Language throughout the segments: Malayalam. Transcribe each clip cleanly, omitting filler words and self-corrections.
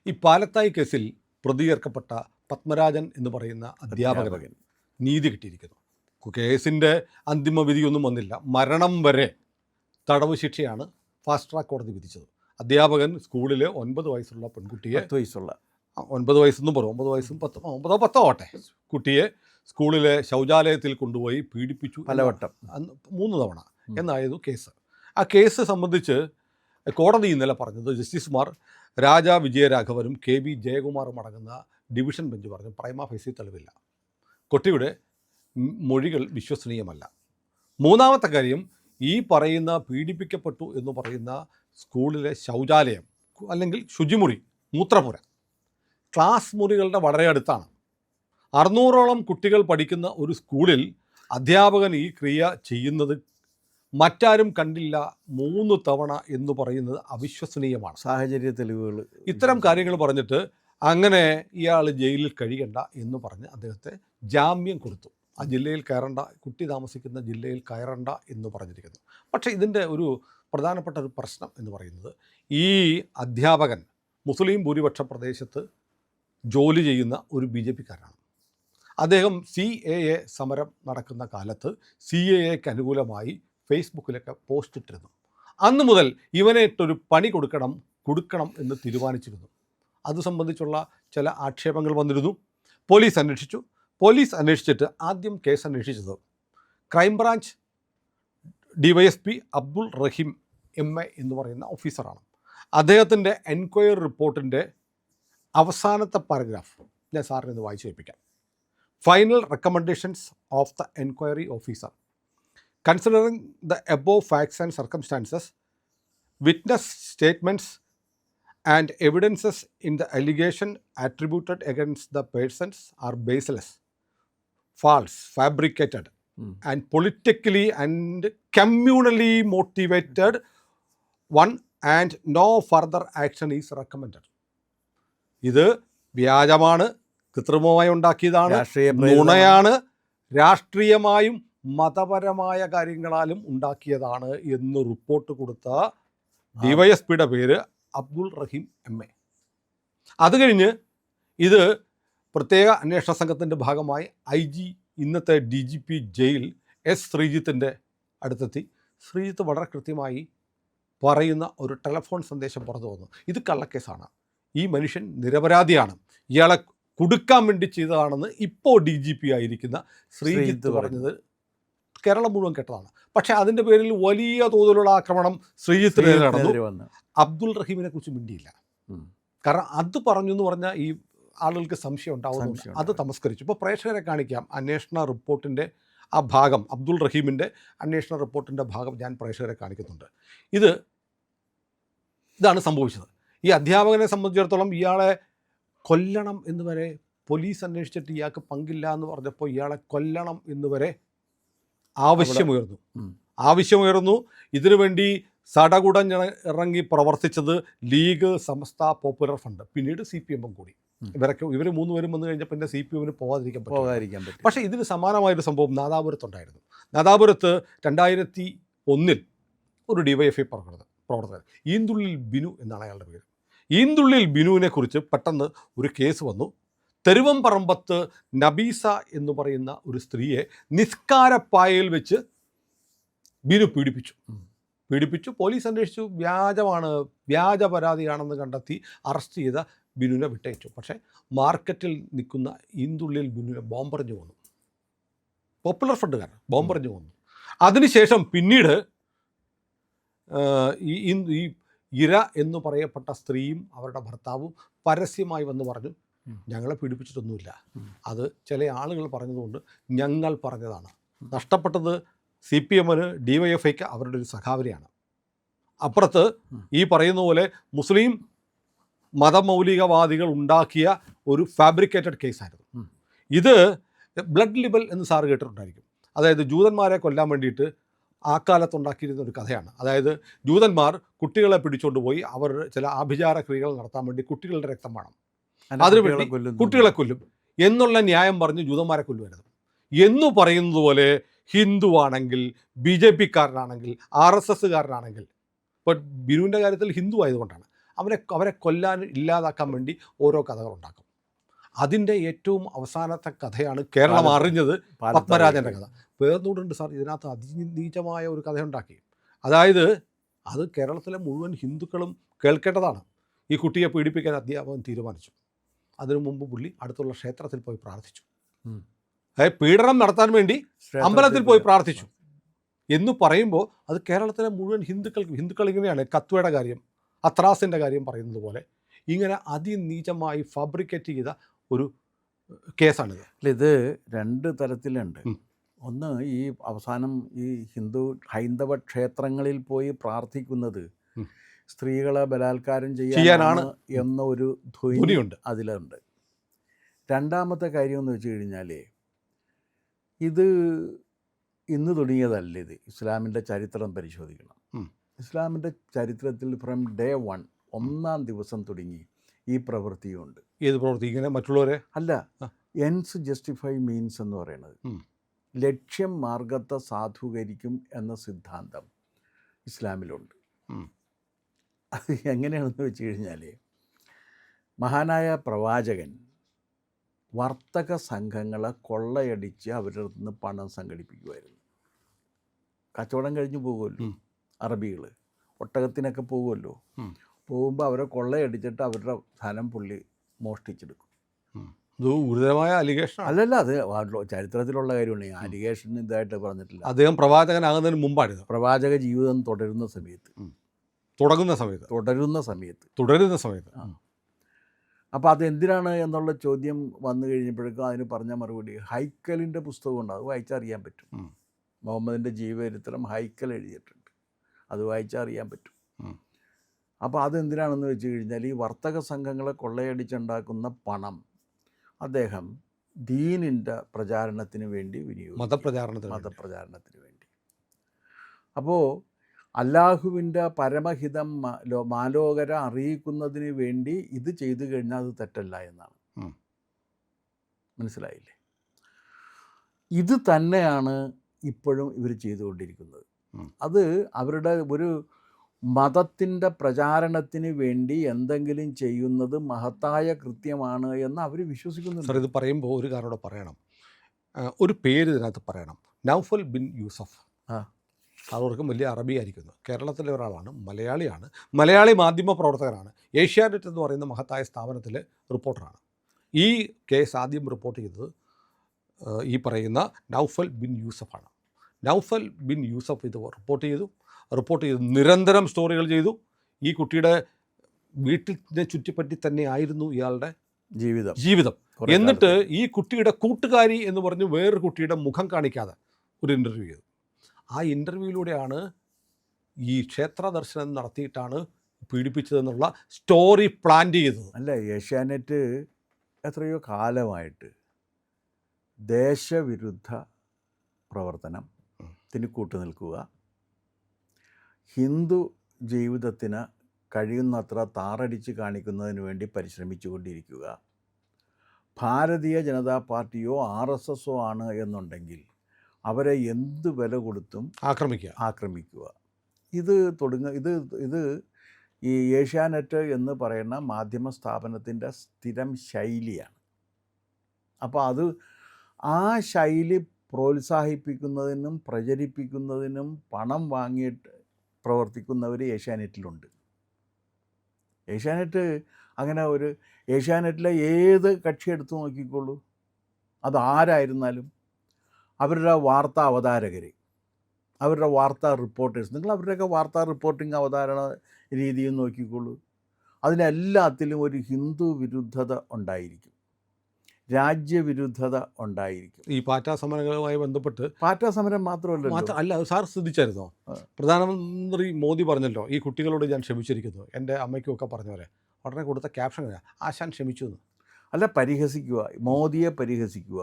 ഈ പാലത്തായി കേസിൽ പ്രതിചേർക്കപ്പെട്ട പത്മരാജൻ എന്ന് പറയുന്ന അധ്യാപകൻ നീതി കിട്ടിയിരിക്കുന്നു. കേസിൻ്റെ അന്തിമ വിധിയൊന്നും വന്നില്ല. മരണം വരെ തടവ് ശിക്ഷയാണ് ഫാസ്റ്റ് ട്രാക്ക് കോടതി വിധിച്ചത്. അധ്യാപകൻ സ്കൂളിലെ 9 വയസ്സുള്ള പെൺകുട്ടിയെ 9 വയസ്സെന്നും പറയും, 9 വയസ്സും 10 ആവട്ടെ, കുട്ടിയെ സ്കൂളിലെ ശൗചാലയത്തിൽ കൊണ്ടുപോയി പീഡിപ്പിച്ചു പലവട്ടം, 3 തവണ എന്നായിരുന്നു കേസ്. ആ കേസ് സംബന്ധിച്ച് കോടതി ഇന്നലെ പറഞ്ഞത് ജസ്റ്റിസുമാർ രാജാ വിജയരാഘവനും KB ജയകുമാറും അടങ്ങുന്ന ഡിവിഷൻ ബെഞ്ച് പറഞ്ഞു പ്രൈമ ഫേസി തെളിവില്ല, കുട്ടിയുടെ മൊഴികൾ വിശ്വസനീയമല്ല. മൂന്നാമത്തെ കാര്യം, ഈ പറയുന്ന പീഡിപ്പിക്കപ്പെട്ടു എന്ന് പറയുന്ന സ്കൂളിലെ ശൗചാലയം അല്ലെങ്കിൽ ശുചിമുറി, മൂത്രപ്പുര ക്ലാസ് മുറികളുടെ വളരെ അടുത്താണ്. 600ഓളം കുട്ടികൾ പഠിക്കുന്ന ഒരു സ്കൂളിൽ അധ്യാപകൻ ഈ ക്രിയ ചെയ്യുന്നത് മറ്റാരും കണ്ടില്ല 3 തവണ എന്ന് പറയുന്നത് അവിശ്വസനീയമാണ്. സാഹചര്യ തെളിവുകൾ, ഇത്തരം കാര്യങ്ങൾ പറഞ്ഞിട്ട് അങ്ങനെ ഇയാൾ ജയിലിൽ കഴിയണ്ട എന്ന് പറഞ്ഞ് അദ്ദേഹത്തെ ജാമ്യം കൊടുത്തു. ആ ജില്ലയിൽ കയറണ്ട, കുട്ടി താമസിക്കുന്ന ജില്ലയിൽ കയറണ്ട എന്ന് പറഞ്ഞിരിക്കുന്നു. പക്ഷേ ഇതിൻ്റെ ഒരു പ്രധാനപ്പെട്ട ഒരു പ്രശ്നം എന്ന് പറയുന്നത്, ഈ അധ്യാപകൻ മുസ്ലിം ഭൂരിപക്ഷ പ്രദേശത്ത് ജോലി ചെയ്യുന്ന ഒരു BJP-കാരനാണ്. അദ്ദേഹം CAA സമരം നടക്കുന്ന കാലത്ത് CAAക്ക് അനുകൂലമായി ഫേസ്ബുക്കിലൊക്കെ പോസ്റ്റ് ഇട്ടിരുന്നു. അന്ന് മുതൽ ഇവനെ ഇട്ടൊരു പണി കൊടുക്കണം എന്ന് തീരുമാനിച്ചിരുന്നു. അത് സംബന്ധിച്ചുള്ള ചില ആക്ഷേപങ്ങൾ വന്നിരുന്നു. പോലീസ് അന്വേഷിച്ചു. പോലീസ് അന്വേഷിച്ചിട്ട് ആദ്യം കേസ് അന്വേഷിച്ചത് ക്രൈംബ്രാഞ്ച് DYSP അബ്ദുൾ റഹീം MA എന്ന് പറയുന്ന ഓഫീസറാണ്. അദ്ദേഹത്തിൻ്റെ എൻക്വയറി റിപ്പോർട്ടിൻ്റെ അവസാനത്തെ പാരഗ്രാഫ് ഞാൻ സാറിന് ഇത് വായിച്ചു കേൾപ്പിക്കാം. Final recommendations of the enquiry officer considering the above facts and circumstances, witness statements and evidences in the allegation attributed against the persons are baseless, false, fabricated, and politically and communally motivated one, and no further action is recommended. ഇത് വ്യാജമാണ്, കൃത്രിമമായി ഉണ്ടാക്കിയതാണ്, നുണയാണ്, രാഷ്ട്രീയമായും മതപരമായ കാര്യങ്ങളാലും ഉണ്ടാക്കിയതാണ് എന്ന് റിപ്പോർട്ട് കൊടുത്ത DYSPയുടെ പേര് അബ്ദുൾ റഹീം MA. അത് കഴിഞ്ഞ് ഇത് പ്രത്യേക അന്വേഷണ സംഘത്തിൻ്റെ ഭാഗമായി IG ഇന്നത്തെ DGP ജയിൽ S ശ്രീജിത്തിൻ്റെ അടുത്തെത്തി. ശ്രീജിത്ത് വളരെ കൃത്യമായി പറയുന്ന ഒരു ടെലഫോൺ സന്ദേശം പുറത്തു വന്നു. ഇത് കള്ളക്കേസാണ്, ഈ മനുഷ്യൻ നിരപരാധിയാണ്, ഇയാളെ കുടുക്കാൻ വേണ്ടി ചെയ്തതാണെന്ന് ഇപ്പോൾ DGP ആയിരിക്കുന്ന ശ്രീജിത്ത് പറഞ്ഞത് കേരളം മുഴുവൻ കേട്ടതാണ്. പക്ഷേ അതിൻ്റെ പേരിൽ വലിയ തോതിലുള്ള ആക്രമണം ശ്രീജിത്തിന് നടന്നു. അബ്ദുൾ റഹീമിനെ കുറിച്ച് മിണ്ടിയില്ല. കാരണം അത് പറഞ്ഞു എന്ന് പറഞ്ഞാൽ ഈ ആളുകൾക്ക് സംശയം ഉണ്ടാവുന്നു. അത് തമസ്കരിച്ചു. ഇപ്പോൾ പ്രേക്ഷകരെ കാണിക്കാം അന്വേഷണ റിപ്പോർട്ടിൻ്റെ ആ ഭാഗം, അബ്ദുൾ റഹീമിൻ്റെ അന്വേഷണ റിപ്പോർട്ടിൻ്റെ ഭാഗം ഞാൻ പ്രേക്ഷകരെ കാണിക്കുന്നുണ്ട്. ഇതാണ് സംഭവിച്ചത്. ഈ അധ്യാപകനെ സംബന്ധിച്ചിടത്തോളം ഇയാളെ കൊല്ലണം എന്ന് വരെ പോലീസ് അന്വേഷിച്ചിട്ട് ഇയാൾക്ക് പങ്കില്ല എന്ന് പറഞ്ഞപ്പോൾ ഇയാളെ കൊല്ലണം എന്ന് വരെ ആവശ്യമുയർന്നു. ഇതിനുവേണ്ടി സടകുടഞ്ഞിറങ്ങി പ്രവർത്തിച്ചത് ലീഗ്, സമസ്ത, പോപ്പുലർ ഫ്രണ്ട്, പിന്നീട് CPM കൂടി. ഇവർ 3 പേരും വന്നു കഴിഞ്ഞാൽ പിന്നെ CPM പോകാതിരിക്കാൻ പറ്റും. പക്ഷേ ഇതിന് സമാനമായൊരു സംഭവം നാദാപുരത്തുണ്ടായിരുന്നു. നാദാപുരത്ത് 2001 ഒരു DYFI പ്രവർത്തകൻ ഈന്തുള്ളിൽ ബിനു എന്നാണ് അയാളുടെ പേര്. ഈന്തുള്ളിൽ ബിനുവിനെ കുറിച്ച് പെട്ടെന്ന് ഒരു കേസ് വന്നു. തെരുവംപറമ്പത്ത് നബീസ എന്ന് പറയുന്ന ഒരു സ്ത്രീയെ നിസ്കാരപ്പായയിൽ വെച്ച് ബിനു പീഡിപ്പിച്ചു. പോലീസ് അന്വേഷിച്ചു, വ്യാജ പരാതിയാണെന്ന് കണ്ടെത്തി അറസ്റ്റ് ചെയ്ത ബിനുവിനെ വിട്ടയച്ചു. പക്ഷേ മാർക്കറ്റിൽ നിൽക്കുന്ന ഈന്തുള്ളിൽ ബിനുവിനെ ബോംബെറിഞ്ഞു കൊന്നു. പോപ്പുലർ ഫ്രണ്ടുകാരൻ ബോംബെറിഞ്ഞു കൊന്നു. അതിനുശേഷം പിന്നീട് ഈ ഇര എന്ന് പറയപ്പെട്ട സ്ത്രീയും അവരുടെ ഭർത്താവും പരസ്യമായി വന്ന് പറഞ്ഞു, ഞങ്ങളെ പീഡിപ്പിച്ചിട്ടൊന്നുമില്ല, അത് ചില ആളുകൾ പറഞ്ഞതുകൊണ്ട് ഞങ്ങൾ പറഞ്ഞതാണ്. നഷ്ടപ്പെട്ടത് CPMന് DYFIക്ക് അവരുടെ ഒരു സഖാവരിയാണ്. അപ്പുറത്ത് ഈ പറയുന്ന പോലെ മുസ്ലിം മതമൗലികവാദികൾ ഉണ്ടാക്കിയ ഒരു ഫാബ്രിക്കേറ്റഡ് കേസായിരുന്നു ഇത്. ബ്ലഡ് ലിബൽ എന്ന് സാറ് കേട്ടിട്ടുണ്ടായിരിക്കും. അതായത് ജൂതന്മാരെ കൊല്ലാൻ വേണ്ടിയിട്ട് ആ കാലത്തുണ്ടാക്കിയിരുന്ന ഒരു കഥയാണ്. അതായത് ജൂതന്മാർ കുട്ടികളെ പിടിച്ചുകൊണ്ട് പോയി അവർ ചില ആഭിചാര ക്രിയകൾ നടത്താൻ വേണ്ടി കുട്ടികളുടെ രക്തം വേണം, അതിനുവേണ്ടി കുട്ടികളെ കൊല്ലും എന്നുള്ള ന്യായം പറഞ്ഞ് ജൂതന്മാരെ കൊല്ലുമായിരുന്നു എന്ന് പറയുന്നത് പോലെ ഹിന്ദു ആണെങ്കിൽ, BJP-കാരനാണെങ്കിൽ, RSSകാരനാണെങ്കിൽ, ഇപ്പോൾ ബിനുവിൻ്റെ കാര്യത്തിൽ ഹിന്ദു ആയതുകൊണ്ടാണ്, അവരെ കൊല്ലാൻ ഇല്ലാതാക്കാൻ വേണ്ടി ഓരോ കഥകളുണ്ടാക്കും. അതിൻ്റെ ഏറ്റവും അവസാനത്തെ കഥയാണ് കേരളം അറിഞ്ഞത് പത്മരാജൻ്റെ കഥ. വേർന്നൂടുണ്ട് സാർ ഇതിനകത്ത് അതിനീചമായ ഒരു കഥയുണ്ടാക്കി. അതായത് അത് കേരളത്തിലെ മുഴുവൻ ഹിന്ദുക്കളും കേൾക്കേണ്ടതാണ്. ഈ കുട്ടിയെ പീഡിപ്പിക്കാൻ അധ്യാപകൻ തീരുമാനിച്ചു. അതിനു മുമ്പ് പുള്ളി അടുത്തുള്ള ക്ഷേത്രത്തിൽ പോയി പ്രാർത്ഥിച്ചു. അതായത് പീഡനം നടത്താൻ വേണ്ടി അമ്പലത്തിൽ പോയി പ്രാർത്ഥിച്ചു എന്ന് പറയുമ്പോൾ അത് കേരളത്തിലെ മുഴുവൻ ഹിന്ദുക്കൾ ഇങ്ങനെയാണ് കത്വയുടെ കാര്യം, അത്രാസിൻ്റെ കാര്യം പറയുന്നത് പോലെ ഇങ്ങനെ അതിനീചമായി ഫാബ്രിക്കേറ്റ് ചെയ്ത ഒരു കേസാണിത്. ഇത് രണ്ട് തരത്തിലുണ്ട്. ഒന്ന്, ഈ അവസാനം ഈ ഹൈന്ദവ ക്ഷേത്രങ്ങളിൽ പോയി പ്രാർത്ഥിക്കുന്നത് സ്ത്രീകളെ ബലാത്കാരം ചെയ്യാനാണ് എന്ന ഒരു ധ്വനിയുണ്ട്, അതിലുണ്ട്. രണ്ടാമത്തെ കാര്യം എന്ന് വെച്ച് കഴിഞ്ഞാൽ ഇത് ഇന്ന് തുടങ്ങിയതല്ല. ഇത് ഇസ്ലാമിൻ്റെ ചരിത്രം പരിശോധിക്കണം. ഇസ്ലാമിൻ്റെ ചരിത്രത്തിൽ ഫ്രം ഡേ 1 ഒന്നാം ദിവസം തുടങ്ങി ഈ പ്രവൃത്തിയുണ്ട്. ഏത് പ്രവൃത്തി? ഇങ്ങനെ മറ്റുള്ളവരെ അല്ല, എൻസ് ജസ്റ്റിഫൈ മീൻസ് എന്ന് പറയുന്നത് ലക്ഷ്യം മാർഗത്തെ സാധൂകരിക്കും എന്ന സിദ്ധാന്തം ഇസ്ലാമിലുണ്ട്. അത് എങ്ങനെയാണെന്ന് വെച്ച് കഴിഞ്ഞാൽ മഹാനായ പ്രവാചകൻ വർത്തക സംഘങ്ങളെ കൊള്ളയടിച്ച് അവരുടെ നിന്ന് പണം സംഘടിപ്പിക്കുമായിരുന്നു. കച്ചവടം കഴിഞ്ഞ് പോകുമല്ലോ അറബികൾ, ഒട്ടകത്തിനൊക്കെ പോകുമല്ലോ. പോകുമ്പോൾ അവരെ കൊള്ളയടിച്ചിട്ട് അവരുടെ ധനം പുള്ളി മോഷ്ടിച്ചെടുക്കും. ഗുരുതരമായ അലിഗേഷൻ അല്ലല്ല, അത് ചരിത്രത്തിലുള്ള കാര്യമാണ്. അലിഗേഷൻ ഇതായിട്ട് പറഞ്ഞിട്ടില്ല. അദ്ദേഹം പ്രവാചകനാകുന്നതിന് മുമ്പാണ്. പ്രവാചക ജീവിതം തുടരുന്ന സമയത്ത്. അപ്പോൾ അതെന്തിനാണ് എന്നുള്ള ചോദ്യം വന്നു കഴിഞ്ഞപ്പോഴേക്കും അതിന് പറഞ്ഞ മറുപടി ഹൈക്കലിൻ്റെ പുസ്തകമുണ്ട്, അത് വായിച്ചറിയാൻ പറ്റും. മുഹമ്മദിൻ്റെ ജീവചരിത്രം ഹൈക്കൽ എഴുതിയിട്ടുണ്ട്, അത് വായിച്ചറിയാൻ പറ്റും. അപ്പോൾ അതെന്തിനാണെന്ന് വെച്ച് കഴിഞ്ഞാൽ ഈ വർത്തക സംഘങ്ങളെ കൊള്ളയടിച്ചുണ്ടാക്കുന്ന പണം അദ്ദേഹം ദീനിൻ്റെ പ്രചാരണത്തിന് വേണ്ടി വിനിയോഗിക്കും, മതപ്രചാരണത്തിന് വേണ്ടി. അപ്പോൾ അല്ലാഹുവിൻ്റെ പരമഹിതം മാലോകരെ അറിയിക്കുന്നതിന് വേണ്ടി ഇത് ചെയ്തു കഴിഞ്ഞാൽ അത് തെറ്റല്ല എന്നാണ്. മനസ്സിലായില്ലേ? ഇത് തന്നെയാണ് ഇപ്പോഴും ഇവർ ചെയ്തുകൊണ്ടിരിക്കുന്നത്. അത് അവരുടെ ഒരു മതത്തിൻ്റെ പ്രചാരണത്തിന് വേണ്ടി എന്തെങ്കിലും ചെയ്യുന്നത് മഹത്തായ കൃത്യമാണ് എന്ന് അവർ വിശ്വസിക്കുന്നുണ്ട്. സാർ, ഇത് പറയുമ്പോൾ ഒരു കാര്യം പറയണം. ഒരു പേര് ഇതിനകത്ത് പറയണം. നൗഫൽ ബിൻ യൂസഫ്. അവർക്കും വലിയ അറബി ആയിരിക്കുന്നു. കേരളത്തിലെ ഒരാളാണ്, മലയാളിയാണ്, മലയാളി മാധ്യമ പ്രവർത്തകനാണ്, ഏഷ്യാനെറ്റ് എന്ന് പറയുന്ന മഹത്തായ സ്ഥാപനത്തിലെ റിപ്പോർട്ടറാണ്. ഈ കേസ് ആദ്യം റിപ്പോർട്ട് ചെയ്തത് ഈ പറയുന്ന നൗഫൽ ബിൻ യൂസഫാണ്. നൗഫൽ ബിൻ യൂസഫ് ഇത് റിപ്പോർട്ട് ചെയ്തു നിരന്തരം സ്റ്റോറികൾ ചെയ്തു. ഈ കുട്ടിയുടെ വീട്ടിനെ ചുറ്റിപ്പറ്റി തന്നെ ആയിരുന്നു ഇയാളുടെ ജീവിതം. എന്നിട്ട് ഈ കുട്ടിയുടെ കൂട്ടുകാരി എന്ന് പറഞ്ഞ് വേറൊരു കുട്ടിയുടെ മുഖം കാണിക്കാതെ ഒരു ഇൻ്റർവ്യൂ ചെയ്തു. ആ ഇൻ്റർവ്യൂയിലൂടെയാണ് ഈ ക്ഷേത്ര ദർശനം നടത്തിയിട്ടാണ് പീഡിപ്പിച്ചതെന്നുള്ള സ്റ്റോറി പ്ലാൻ ചെയ്തത്. അല്ല, ഏഷ്യാനെറ്റ് എത്രയോ കാലമായിട്ട് ദേശവിരുദ്ധ പ്രവർത്തനത്തിന് കൂട്ടുനിൽക്കുക, ഹിന്ദു ജീവിതത്തിന് കഴിയുന്നത്ര താറടിച്ച് കാണിക്കുന്നതിന് വേണ്ടി പരിശ്രമിച്ചുകൊണ്ടിരിക്കുക. ഭാരതീയ ജനതാ പാർട്ടിയോ RSSO ആണ് എന്നുണ്ടെങ്കിൽ അവരെ എന്ത് വില കൊടുത്തും ആക്രമിക്കുക. ഇത് ഈ ഏഷ്യാനെറ്റ് എന്ന് പറയുന്ന മാധ്യമ സ്ഥാപനത്തിൻ്റെ സ്ഥിരം ശൈലിയാണ്. അപ്പോൾ ആ ശൈലി പ്രോത്സാഹിപ്പിക്കുന്നതിനും പ്രചരിപ്പിക്കുന്നതിനും പണം വാങ്ങിയിട്ട് പ്രവർത്തിക്കുന്നവർ ഏഷ്യാനെറ്റിലുണ്ട്. ഏഷ്യാനെറ്റിലെ ഏത് കക്ഷി എടുത്തു നോക്കിക്കോളൂ, അതാരായിരുന്നാലും അവരുടെ വാർത്താ അവതാരകർ, അവരുടെ വാർത്താ റിപ്പോർട്ടേഴ്സ്, നിങ്ങൾ അവരുടെയൊക്കെ വാർത്താ റിപ്പോർട്ടിംഗ് അവതാരണ രീതിയും നോക്കിക്കോളൂ. അതിനെല്ലാത്തിലും ഒരു ഹിന്ദു വിരുദ്ധത ഉണ്ടായിരിക്കും, രാജ്യവിരുദ്ധത ഉണ്ടായിരിക്കും. ഈ പാറ്റാ സമരങ്ങളുമായി ബന്ധപ്പെട്ട് പാറ്റാ സമരം മാത്രമല്ല, സാർ ശ്രദ്ധിച്ചായിരുന്നോ? പ്രധാനമന്ത്രി മോദി പറഞ്ഞല്ലോ, ഈ കുട്ടികളോട് ഞാൻ ക്ഷമിച്ചിരിക്കുന്നു, എൻ്റെ അമ്മയ്ക്കുമൊക്കെ പറഞ്ഞ പോലെ. ഉടനെ കൊടുത്ത ക്യാപ്ഷൻ ആശാൻ ക്ഷമിച്ചു എന്ന്. അല്ല, പരിഹസിക്കുക, മോദിയെ പരിഹസിക്കുക,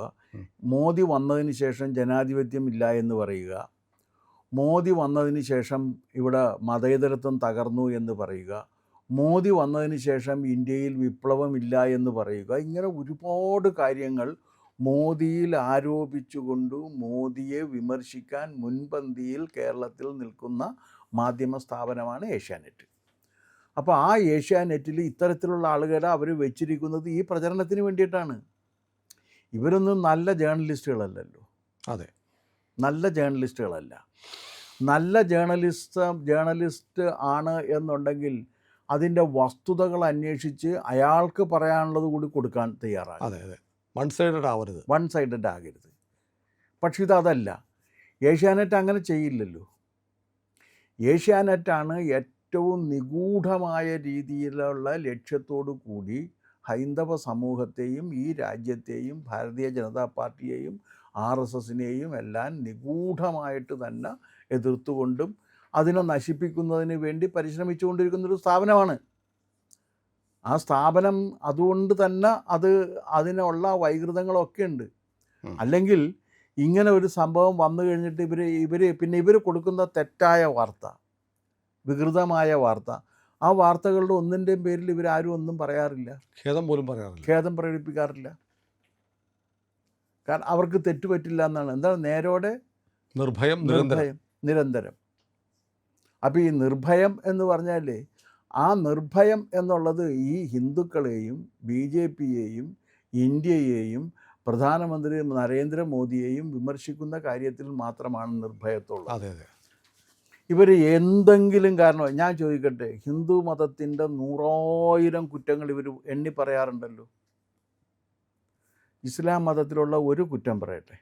മോദി വന്നതിന് ശേഷം ജനാധിപത്യം ഇല്ല എന്ന് പറയുക, മോദി വന്നതിന് ശേഷം ഇവിടെ മതേതരത്വം തകർന്നു എന്ന് പറയുക, മോദി വന്നതിന് ശേഷം ഇന്ത്യയിൽ വിപ്ലവമില്ല എന്ന് പറയുക. ഇങ്ങനെ ഒരുപാട് കാര്യങ്ങൾ മോദിയിൽ ആരോപിച്ചുകൊണ്ട് മോദിയെ വിമർശിക്കാൻ മുൻപന്തിയിൽ കേരളത്തിൽ നിൽക്കുന്ന മാധ്യമ സ്ഥാപനമാണ് ഏഷ്യാനെറ്റ്. അപ്പോൾ ആ ഏഷ്യാനെറ്റിൽ ഇത്തരത്തിലുള്ള ആളുകളെ അവർ വെച്ചിരിക്കുന്നത് ഈ പ്രചരണത്തിന് വേണ്ടിയിട്ടാണ്. ഇവരൊന്നും നല്ല ജേർണലിസ്റ്റുകളല്ലല്ലോ. അതെ, നല്ല ജേർണലിസ്റ്റുകളല്ല. നല്ല ജേർണലിസ്റ്റ് ആണ് എന്നുണ്ടെങ്കിൽ അതിൻ്റെ വസ്തുതകൾ അന്വേഷിച്ച് അയാൾക്ക് പറയാനുള്ളത് കൂടി കൊടുക്കാൻ തയ്യാറാണ്. അതെ അതെ, വൺ സൈഡഡ് ആവരുത്. വൺ സൈഡഡ് ആകരുത്. പക്ഷെ ഇതല്ല. ഏഷ്യാനെറ്റ് അങ്ങനെ ചെയ്യില്ലല്ലോ. ഏഷ്യാനെറ്റാണ് ഏറ്റവും നിഗൂഢമായ രീതിയിലുള്ള ലക്ഷ്യത്തോടു കൂടി ഹൈന്ദവ സമൂഹത്തെയും ഈ രാജ്യത്തെയും ഭാരതീയ ജനതാ പാർട്ടിയെയും RSSനെയും എല്ലാം നിഗൂഢമായിട്ട് തന്നെ എതിർത്തുകൊണ്ടും അതിനെ നശിപ്പിക്കുന്നതിന് വേണ്ടി പരിശ്രമിച്ചുകൊണ്ടിരിക്കുന്നൊരു സ്ഥാപനമാണ്. ആ സ്ഥാപനം അതുകൊണ്ട് തന്നെ അതിനുള്ള വൈകൃതങ്ങളൊക്കെ ഉണ്ട്. അല്ലെങ്കിൽ ഇങ്ങനെ ഒരു സംഭവം വന്നു കഴിഞ്ഞിട്ട് ഇവർ കൊടുക്കുന്ന തെറ്റായ വാർത്ത, വികൃതമായ വാർത്ത, ആ വാർത്തകളുടെ ഒന്നിൻ്റെയും പേരിൽ ഇവരാരും ഒന്നും പറയാറില്ല, ഖേദം പോലും പറയാറില്ല, ഖേദം പ്രകടിപ്പിക്കാറില്ല. കാരണം അവർക്ക് തെറ്റുപറ്റില്ല എന്നാണ്. എന്താണ് നേരോടെ നിർഭയം നിരന്തരം. അപ്പോൾ ഈ നിർഭയം എന്ന് പറഞ്ഞാൽ ആ നിർഭയം എന്നുള്ളത് ഈ ഹിന്ദുക്കളെയും BJPയെയും ഇന്ത്യയെയും പ്രധാനമന്ത്രി നരേന്ദ്രമോദിയെയും വിമർശിക്കുന്ന കാര്യത്തിൽ മാത്രമാണ് നിർഭയത്തുള്ളത്. അതെ അതെ. ഇവർ എന്തെങ്കിലും കാരണം, ഞാൻ ചോദിക്കട്ടെ, ഹിന്ദു മതത്തിൻ്റെ 100,000 കുറ്റങ്ങൾ ഇവർ എണ്ണി പറയാറുണ്ടല്ലോ. ഇസ്ലാം മതത്തിലുള്ള ഒരു കുറ്റം പറയട്ടെ,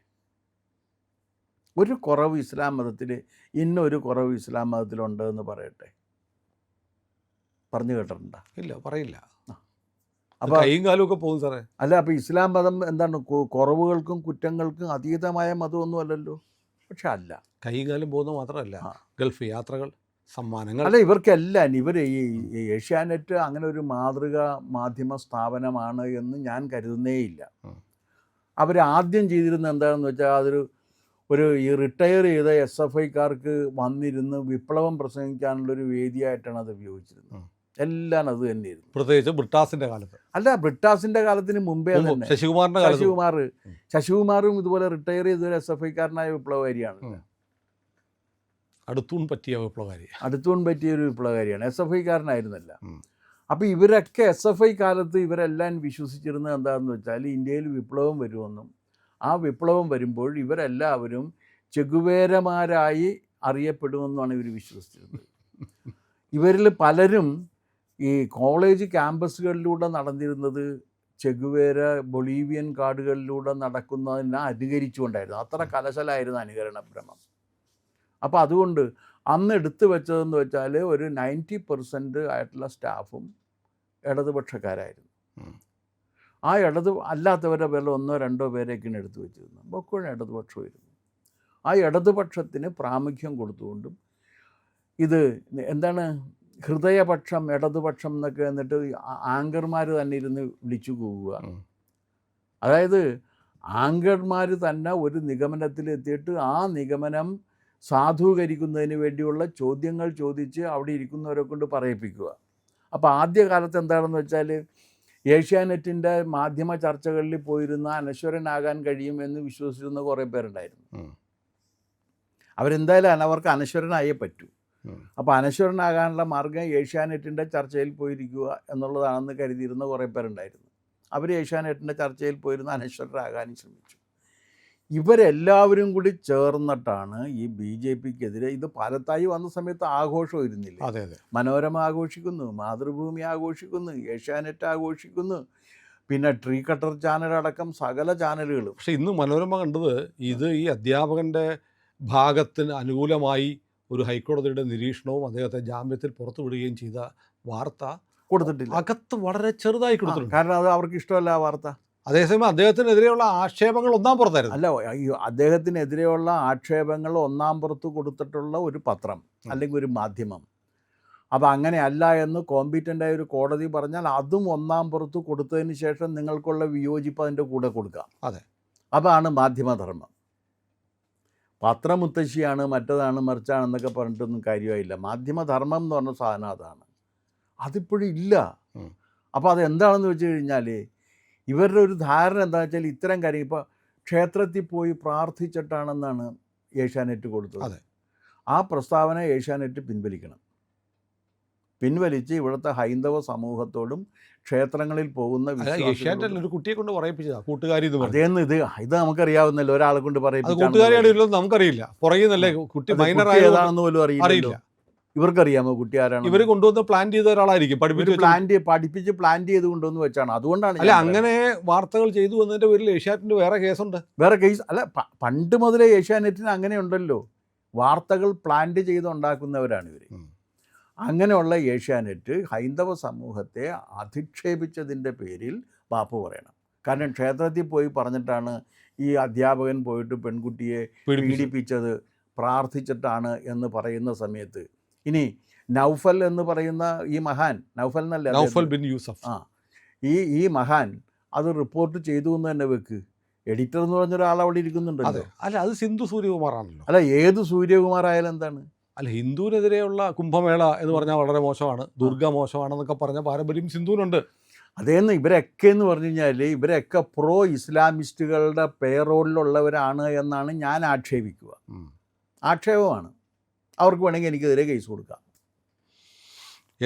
ഒരു കുറവ് ഇസ്ലാം മതത്തിൽ, ഇന്നൊരു കുറവ് ഇസ്ലാം മതത്തിലുണ്ട് എന്ന് പറയട്ടെ, പറഞ്ഞു കേട്ടിട്ടുണ്ടോ? ഇല്ല, പറയില്ല. അപ്പോൾ കൈയും കാലും ഒക്കെ പോകും സാറേ. അല്ല, അപ്പോൾ ഇസ്ലാം മതം എന്താണ്? കുറവുകൾക്കും കുറ്റങ്ങൾക്കും അതീതമായ മതമൊന്നും അല്ലല്ലോ. പക്ഷെ അല്ല, കൈയും കാലും പോകുന്നത് മാത്രമല്ല, ഗൾഫ് യാത്രകൾ, സമ്മാനങ്ങൾ. അല്ല, ഇവർക്കെല്ലാം ഈ ഏഷ്യാനെറ്റ് അങ്ങനെ ഒരു മാതൃക മാധ്യമ സ്ഥാപനമാണ് എന്ന് ഞാൻ കരുതുന്നേയില്ല. അവർ ആദ്യം ചെയ്തിരുന്നത് എന്താണെന്ന് വെച്ചാൽ ഈ റിട്ടയർ ചെയ്ത SFIക്കാർക്ക് വന്നിരുന്ന് വിപ്ലവം പ്രസംഗിക്കാനുള്ളൊരു വേദിയായിട്ടാണ് അത് ഉപയോഗിച്ചിരുന്നത്. എല്ലാം അത് തന്നെയായിരുന്നു. പ്രത്യേകിച്ച് ബ്രിട്ടാസിൻ്റെ കാലത്ത്. അല്ല, ബ്രിട്ടാസിൻ്റെ കാലത്തിന് മുമ്പേ തന്നെ ശശികുമാറും ഇതുപോലെ റിട്ടയർ ചെയ്തൊരു SFIക്കാരനായ വിപ്ലവകാരിയാണ്. അടുത്തൂൺ പറ്റിയ ഒരു വിപ്ലവകാരിയാണ്, SFIക്കാരനായിരുന്നല്ല. അപ്പോൾ ഇവരൊക്കെ SFI കാലത്ത് ഇവരെല്ലാം വിശ്വസിച്ചിരുന്നത് എന്താണെന്ന് വെച്ചാൽ ഇന്ത്യയിൽ വിപ്ലവം വരുമെന്നും ആ വിപ്ലവം വരുമ്പോൾ ഇവരെല്ലാവരും ചെഗുവേരമാരായി അറിയപ്പെടുമെന്നാണ് ഇവർ വിശ്വസിച്ചിരുന്നത്. ഇവരിൽ പലരും ഈ കോളേജ് ക്യാമ്പസുകളിലൂടെ നടന്നിരുന്നത് ചെഗുവേര ബൊളീവിയൻ കാടുകളിലൂടെ നടക്കുന്നതിനെ അനുകരിച്ചുകൊണ്ടായിരുന്നു. അത്ര കലശലായിരുന്നു അനുകരണ ഭ്രമം. അപ്പോൾ അതുകൊണ്ട് അന്ന് എടുത്തു വെച്ചതെന്ന് വെച്ചാൽ ഒരു 90% ആയിട്ടുള്ള സ്റ്റാഫും ഇടതുപക്ഷക്കാരായിരുന്നു. ആ അല്ലാത്തവരെ വല്ല 1-2 പേരൊക്കെയാണ് എടുത്തു വെച്ചിരുന്നത്. ബൊക്കോഴും ഇടതുപക്ഷമായിരുന്നു. ആ ഇടതുപക്ഷത്തിന് പ്രാമുഖ്യം കൊടുത്തുകൊണ്ടും ഇത് എന്താണ് ഹൃദയപക്ഷം, ഇടതുപക്ഷം എന്നൊക്കെ എന്നിട്ട് ആങ്കർമാർ തന്നെ ഇരുന്ന് വിളിച്ചു പോവുക. അതായത് ആങ്കർമാർ തന്നെ ഒരു നിഗമനത്തിലെത്തിയിട്ട് ആ നിഗമനം സാധൂകരിക്കുന്നതിന് വേണ്ടിയുള്ള ചോദ്യങ്ങൾ ചോദിച്ച് അവിടെ ഇരിക്കുന്നവരെ കൊണ്ട് പറയിപ്പിക്കുക. അപ്പോൾ ആദ്യകാലത്ത് എന്താണെന്ന് വെച്ചാൽ ഏഷ്യാനെറ്റിൻ്റെ മാധ്യമ ചർച്ചകളിൽ പോയിരുന്ന അനശ്വരനാകാൻ കഴിയുമെന്ന് വിശ്വസിച്ചിരുന്ന കുറേ പേരുണ്ടായിരുന്നു. അവരെന്തായാലും അവർക്ക് അനശ്വരനായേ പറ്റൂ. അപ്പോൾ അനശ്വരനാകാനുള്ള മാർഗ്ഗം ഏഷ്യാനെറ്റിൻ്റെ ചർച്ചയിൽ പോയിരിക്കുക എന്നുള്ളതാണെന്ന് കരുതിയിരുന്ന കുറേ പേരുണ്ടായിരുന്നു. അവർ ഏഷ്യാനെറ്റിൻ്റെ ചർച്ചയിൽ പോയിരുന്ന അനശ്വരരാകാനും ശ്രമിച്ചു. ഇവരെല്ലാവരും കൂടി ചേർന്നിട്ടാണ് ഈ BJPക്കെതിരെ, ഇത് പാലത്തായി വന്ന സമയത്ത് ആഘോഷം ഇരുന്നില്ല. അതെ അതെ. മനോരമ ആഘോഷിക്കുന്നു, മാതൃഭൂമി ആഘോഷിക്കുന്നു, ഏഷ്യാനെറ്റ് ആഘോഷിക്കുന്നു, പിന്നെ ട്രീ കട്ടർ ചാനലടക്കം സകല ചാനലുകളും. പക്ഷേ ഇന്ന് മനോരമ കണ്ടത് ഇത് ഈ അധ്യാപകൻ്റെ ഭാഗത്തിന് അനുകൂലമായി ഒരു ഹൈക്കോടതിയുടെ നിരീക്ഷണവും അദ്ദേഹത്തെ ജാമ്യത്തിൽ പുറത്തുവിടുകയും ചെയ്ത വാർത്ത കൊടുത്തിട്ടില്ല. അകത്ത് വളരെ ചെറുതായി കൊടുത്തിട്ടുണ്ട്. കാരണം അത് അവർക്ക് ഇഷ്ടമല്ല ആ വാർത്ത. അതേസമയം അദ്ദേഹത്തിനെതിരെയുള്ള ആക്ഷേപങ്ങൾ ഒന്നാം പുറത്തായിരുന്നു. അല്ല, അദ്ദേഹത്തിനെതിരെയുള്ള ആക്ഷേപങ്ങൾ ഒന്നാം പുറത്ത് കൊടുത്തിട്ടുള്ള ഒരു പത്രം അല്ലെങ്കിൽ ഒരു മാധ്യമം, അപ്പോൾ അങ്ങനെയല്ല എന്ന് കോമ്പീറ്റൻ്റായ ഒരു കോടതി പറഞ്ഞാൽ അതും ഒന്നാം പുറത്ത് കൊടുത്തതിന് ശേഷം നിങ്ങൾക്കുള്ള വിയോജിപ്പ് അതിൻ്റെ കൂടെ കൊടുക്കാം. അതെ, അതാണ് മാധ്യമധർമ്മം. പത്രമുത്തശ്ശിയാണ്, മറ്റതാണ്, മറിച്ചാണെന്നൊക്കെ പറഞ്ഞിട്ടൊന്നും കാര്യമായില്ല. മാധ്യമധർമ്മം എന്ന് പറഞ്ഞ സാധനം അതാണ്. അതിപ്പോഴും ഇല്ല. അപ്പോൾ അതെന്താണെന്ന് വെച്ച് കഴിഞ്ഞാൽ ഇവരുടെ ഒരു ധാരണ എന്താണെന്ന് വെച്ചാൽ ഇത്തരം കാര്യം, ഇപ്പോൾ ക്ഷേത്രത്തിൽ പോയി പ്രാർത്ഥിച്ചിട്ടാണെന്നാണ് ഏഷ്യാനെറ്റ് കൊടുത്തത്. അതെ, ആ പ്രസ്താവന ഏഷ്യാനെറ്റ് പിൻവലിക്കണം. പിൻവലിച്ച് ഇവിടുത്തെ ഹൈന്ദവ സമൂഹത്തോടും ക്ഷേത്രങ്ങളിൽ പോകുന്ന ഏഷ്യാനെറ്റിൽ ഒരു കുട്ടിയെ കൊണ്ട് പറയിപ്പിച്ചതാ കൂട്ടുകാരി എന്ന് പറഞ്ഞു. അതേന്ന് ഇത് നമുക്കറിയാവുന്നല്ലോ, ഒരാളെ കൊണ്ട് അത് കൂട്ടുകാരിയാണ് ഇല്ലെന്ന് നമുക്കറിയില്ല. പുറകിന്നല്ലേ കുട്ടി മൈനർ ഏതാണെന്ന് പോലും അറിയില്ല. അറിയില്ല. ഇവർക്കറിയാമോ കുട്ടി ആരാണ്? ഇവർ കൊണ്ടുവന്ന് പ്ലാൻ ചെയ്ത ഒരാളായിരിക്കും, പഠിപ്പിച്ച് പ്ലാൻ ചെയ്ത് കൊണ്ടുവന്ന് വെച്ചാണ്. അതുകൊണ്ടാണ് അല്ല അങ്ങനെ വാർത്തകൾ ചെയ്തു വന്നതിന്റെ പേരിൽ ഏഷ്യാനെറ്റിന് വേറെ കേസുണ്ട്. വേറെ കേസ് അല്ല, പണ്ട് മുതലേ ഏഷ്യാനെറ്റിന് അങ്ങനെ ഉണ്ടല്ലോ, വാർത്തകൾ പ്ലാൻ ചെയ്ത് ഉണ്ടാക്കുന്നവരാണ് ഇവർ. അങ്ങനെയുള്ള ഏഷ്യാനെറ്റ് ഹൈന്ദവ സമൂഹത്തെ അധിക്ഷേപിച്ചതിൻ്റെ പേരിൽ മാപ്പ് പറയണം. കാരണം ക്ഷേത്രത്തിൽ പോയി പറഞ്ഞിട്ടാണ് ഈ അധ്യാപകൻ പോയിട്ട് പെൺകുട്ടിയെ പീഡിപ്പിച്ചത്, പ്രാർത്ഥിച്ചിട്ടാണ് എന്ന് പറയുന്ന സമയത്ത് ഇനി നൗഫൽ എന്ന് പറയുന്ന ഈ മഹാൻ, നൗഫൽ എന്നല്ല, നൗഫൽ ബിൻ യൂസഫ്, ഈ മഹാൻ അത് റിപ്പോർട്ട് ചെയ്തു എന്ന് തന്നെ വെക്ക്. എഡിറ്റർ എന്ന് പറഞ്ഞൊരാൾ അവിടെ ഇരിക്കുന്നുണ്ടല്ലോ. അല്ല അത് സിന്ധു സൂര്യകുമാറാണല്ലോ. അല്ല ഏത് സൂര്യകുമാർ ആയാലും എന്താണ്? അല്ല ഹിന്ദുവിനെതിരെയുള്ള കുംഭമേള എന്ന് പറഞ്ഞാൽ വളരെ മോശമാണ്, ദുർഗ മോശമാണെന്നൊക്കെ പറഞ്ഞ പാരമ്പര്യം സിന്ധുവിനുണ്ട്. അതേന്ന് ഇവരൊക്കെ എന്ന് പറഞ്ഞു കഴിഞ്ഞാൽ ഇവരൊക്കെ പ്രോ ഇസ്ലാമിസ്റ്റുകളുടെ പേറോളിലുള്ളവരാണ് എന്നാണ് ഞാൻ ആക്ഷേപിക്കുക. ആക്ഷേപമാണ്. അവർക്ക് വേണമെങ്കിൽ എനിക്കെതിരെ കേസ് കൊടുക്കാം.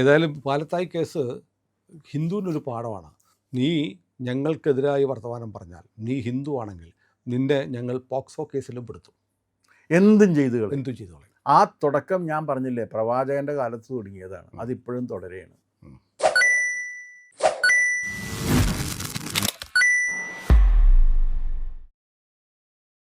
ഏതായാലും പാലത്തായി കേസ് ഹിന്ദുവിനൊരു പാഠമാണ്. നീ ഞങ്ങൾക്കെതിരായി വർത്തമാനം പറഞ്ഞാൽ, നീ ഹിന്ദു ആണെങ്കിൽ നിന്നെ ഞങ്ങൾ പോക്സോ കേസിലും പെടുത്തും. എന്തും ചെയ്തോളെ. ചെയ്തോളെ. ആ തുടക്കം ഞാൻ പറഞ്ഞില്ലേ, പ്രവാചകൻ്റെ കാലത്ത് തുടങ്ങിയതാണ്, അതിപ്പോഴും തുടരുകയാണ്.